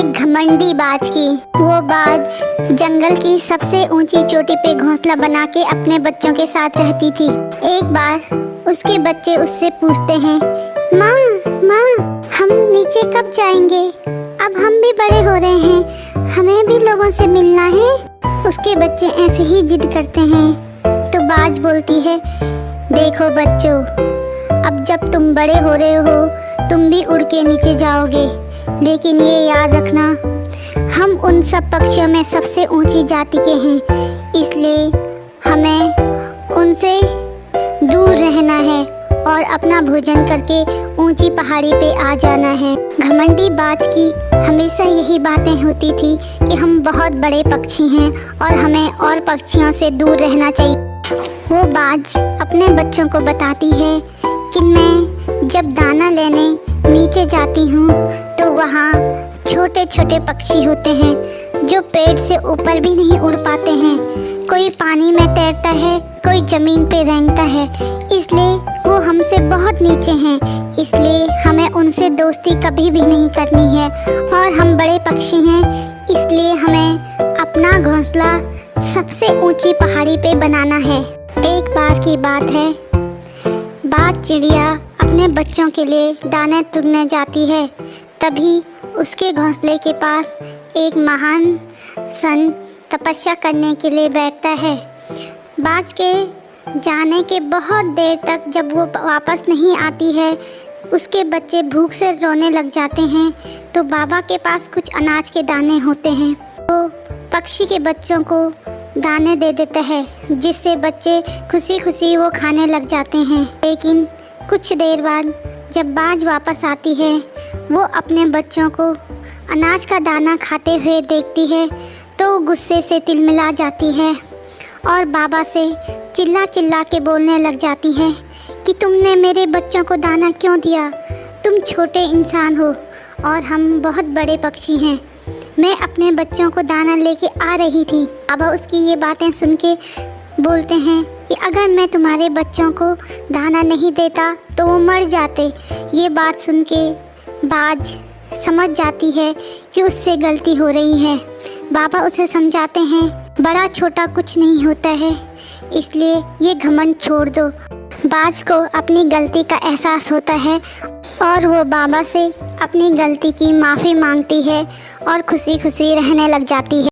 एक घमंडी बाज की। वो बाज जंगल की सबसे ऊंची चोटी पे घोंसला बना के अपने बच्चों के साथ रहती थी। एक बार उसके बच्चे उससे पूछते हैं, माँ माँ हम नीचे कब जाएंगे? अब हम भी बड़े हो रहे हैं, हमें भी लोगों से मिलना है। उसके बच्चे ऐसे ही जिद करते हैं तो बाज बोलती है, देखो बच्चों, अब जब तुम बड़े हो रहे हो तुम भी उड़ के नीचे जाओगे, लेकिन ये याद रखना हम उन सब पक्षियों में सबसे ऊंची जाति के हैं, इसलिए हमें उनसे दूर रहना है और अपना भोजन करके ऊंची पहाड़ी पे आ जाना है। घमंडी बाज की हमेशा यही बातें होती थी कि हम बहुत बड़े पक्षी हैं और हमें और पक्षियों से दूर रहना चाहिए। वो बाज अपने बच्चों को बताती है कि मैं जब दाना लेने नीचे जाती हूँ तो वहाँ छोटे छोटे पक्षी होते हैं जो पेड़ से ऊपर भी नहीं उड़ पाते हैं। कोई पानी में तैरता है, कोई ज़मीन पे रेंगता है, इसलिए वो हमसे बहुत नीचे हैं। इसलिए हमें उनसे दोस्ती कभी भी नहीं करनी है और हम बड़े पक्षी हैं, इसलिए हमें अपना घोंसला सबसे ऊंची पहाड़ी पे बनाना है। एक बार की बात है, बाज चिड़िया अपने बच्चों के लिए दाने चुनने जाती है। तभी उसके घोंसले के पास एक महान सन तपस्या करने के लिए बैठता है। बाज के जाने के बहुत देर तक जब वो वापस नहीं आती है, उसके बच्चे भूख से रोने लग जाते हैं। तो बाबा के पास कुछ अनाज के दाने होते हैं, वो पक्षी के बच्चों को दाने दे देता है, जिससे बच्चे खुशी खुशी वो खाने लग जाते हैं। लेकिन कुछ देर बाद जब बाज वापस आती है, वो अपने बच्चों को अनाज का दाना खाते हुए देखती है तो गुस्से से तिलमिला जाती है और बाबा से चिल्ला चिल्ला के बोलने लग जाती है कि तुमने मेरे बच्चों को दाना क्यों दिया? तुम छोटे इंसान हो और हम बहुत बड़े पक्षी हैं। मैं अपने बच्चों को दाना लेके आ रही थी। बाबा उसकी ये बातें सुन के बोलते हैं कि अगर मैं तुम्हारे बच्चों को दाना नहीं देता तो वो मर जाते। ये बात सुन के बाज समझ जाती है कि उससे गलती हो रही है। बाबा उसे समझाते हैं, बड़ा छोटा कुछ नहीं होता है, इसलिए ये घमंड छोड़ दो। बाज को अपनी गलती का एहसास होता है और वो बाबा से अपनी गलती की माफ़ी मांगती है और खुशी खुशी रहने लग जाती है।